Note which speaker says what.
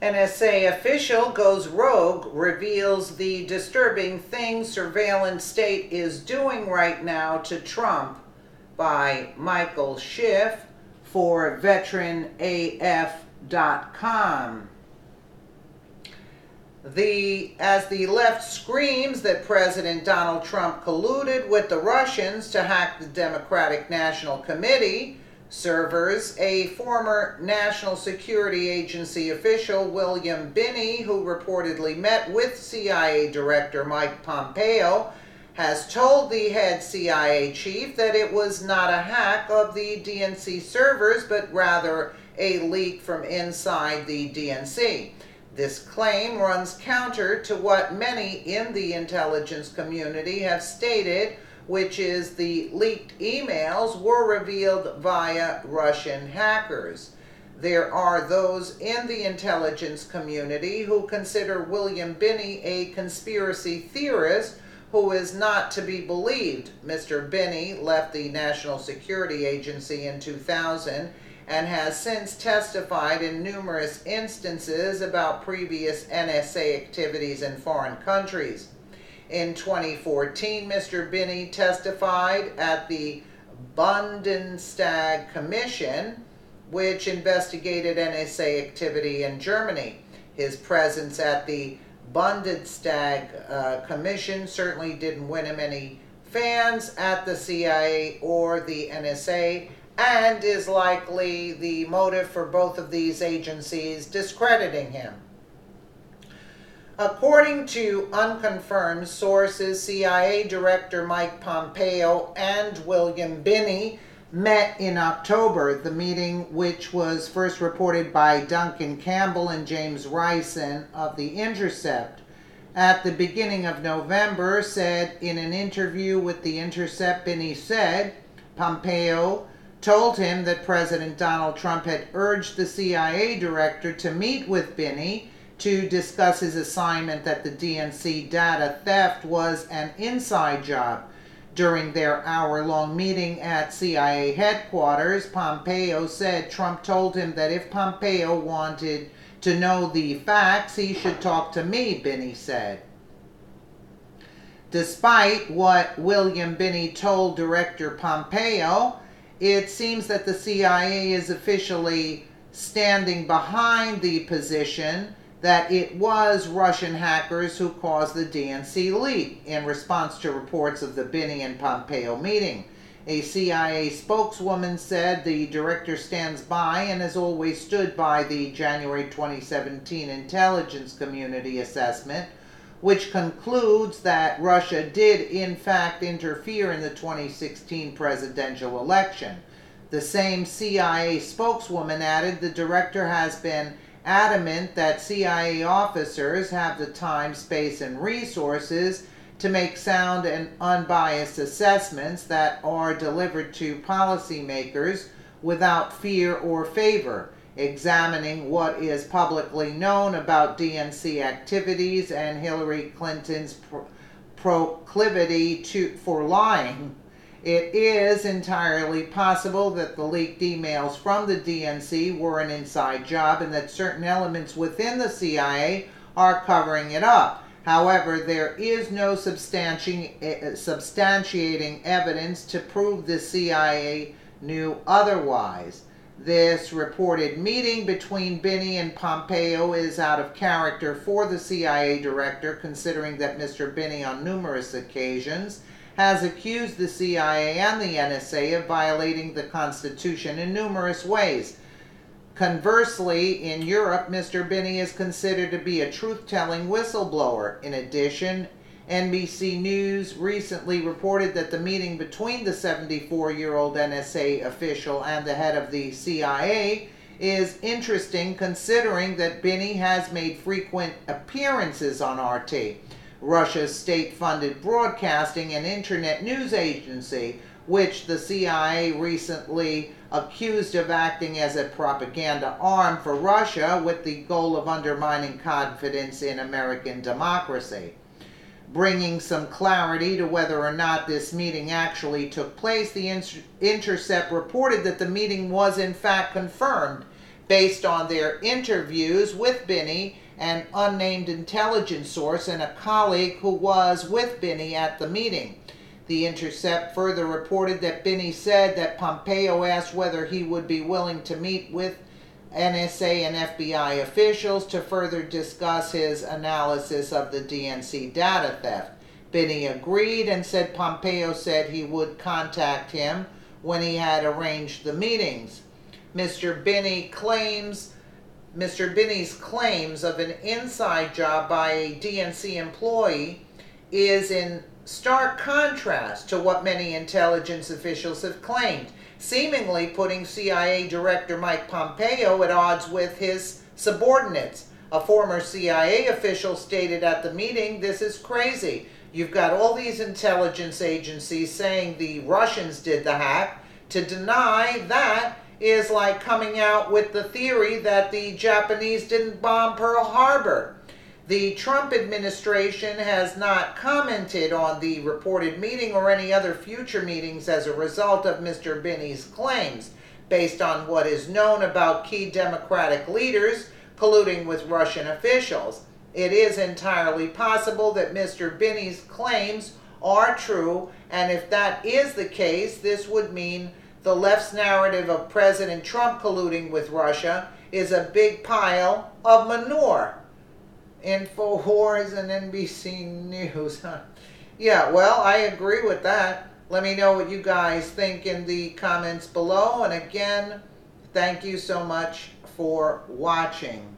Speaker 1: NSA official goes rogue, reveals the disturbing thing surveillance state is doing right now to Trump, by Michael Schiff for veteranaf.com. As the left screams that President Donald Trump colluded with the Russians to hack the Democratic National Committee servers, a former National Security Agency official, William Binney, who reportedly met with CIA Director Mike Pompeo, has told the head CIA chief that it was not a hack of the DNC servers, but rather a leak from inside the DNC. This claim runs counter to what many in the intelligence community have stated, which is the leaked emails were revealed via Russian hackers. There are those in the intelligence community who consider William Binney a conspiracy theorist who is not to be believed. Mr. Binney left the National Security Agency in 2000 and has since testified in numerous instances about previous NSA activities in foreign countries. In 2014, Mr. Binney testified at the Bundestag Commission, which investigated NSA activity in Germany. His presence at the Bundestag Commission certainly didn't win him any fans at the CIA or the NSA, and is likely the motive for both of these agencies discrediting him. According to unconfirmed sources, CIA Director Mike Pompeo and William Binney met in October. The meeting, which was first reported by Duncan Campbell and James Rison of The Intercept at the beginning of November, said in an interview with The Intercept, Binney said Pompeo told him that President Donald Trump had urged the CIA director to meet with Binney to discuss his assignment that the DNC data theft was an inside job. During their hour-long meeting at CIA headquarters, Pompeo said Trump told him that if Pompeo wanted to know the facts, he should talk to me, Binney said. Despite what William Binney told Director Pompeo, it seems that the CIA is officially standing behind the position that it was Russian hackers who caused the DNC leak in response to reports of the Binney and Pompeo meeting. A CIA spokeswoman said the director stands by and has always stood by the January 2017 intelligence community assessment, which concludes that Russia did in fact interfere in the 2016 presidential election. The same CIA spokeswoman added the director has been adamant that CIA officers have the time, space, and resources to make sound and unbiased assessments that are delivered to policymakers without fear or favor, examining what is publicly known about DNC activities and Hillary Clinton's proclivity for lying. It is entirely possible that the leaked emails from the DNC were an inside job and that certain elements within the CIA are covering it up. However, there is no substantiating evidence to prove the CIA knew otherwise. This reported meeting between Binney and Pompeo is out of character for the CIA director, considering that Mr. Binney on numerous occasions has accused the CIA and the NSA of violating the Constitution in numerous ways. Conversely, in Europe, Mr. Binney is considered to be a truth-telling whistleblower. In addition, NBC News recently reported that the meeting between the 74-year-old NSA official and the head of the CIA is interesting, considering that Binney has made frequent appearances on RT, Russia's state-funded broadcasting and internet news agency, which the CIA recently accused of acting as a propaganda arm for Russia with the goal of undermining confidence in American democracy. Bringing some clarity to whether or not this meeting actually took place, the Intercept reported that the meeting was in fact confirmed. based on their interviews with Binney, an unnamed intelligence source, and a colleague who was with Binney at the meeting. The Intercept further reported that Binney said that Pompeo asked whether he would be willing to meet with NSA and FBI officials to further discuss his analysis of the DNC data theft. Binney agreed and said Pompeo said he would contact him when he had arranged the meetings. Mr. Binney's claims of an inside job by a DNC employee is in stark contrast to what many intelligence officials have claimed, seemingly putting CIA Director Mike Pompeo at odds with his subordinates. A former CIA official stated at the meeting, "This is crazy. You've got all these intelligence agencies saying the Russians did the hack. To deny that is like coming out with the theory that the Japanese didn't bomb Pearl Harbor." The Trump administration has not commented on the reported meeting or any other future meetings as a result of Mr. Binney's claims, based on what is known about key Democratic leaders colluding with Russian officials. It is entirely possible that Mr. Binney's claims are true, and if that is the case, this would mean the left's narrative of President Trump colluding with Russia is a big pile of manure. InfoWars and NBC News. Yeah, well, I agree with that. Let me know what you guys think in the comments below. And again, thank you so much for watching.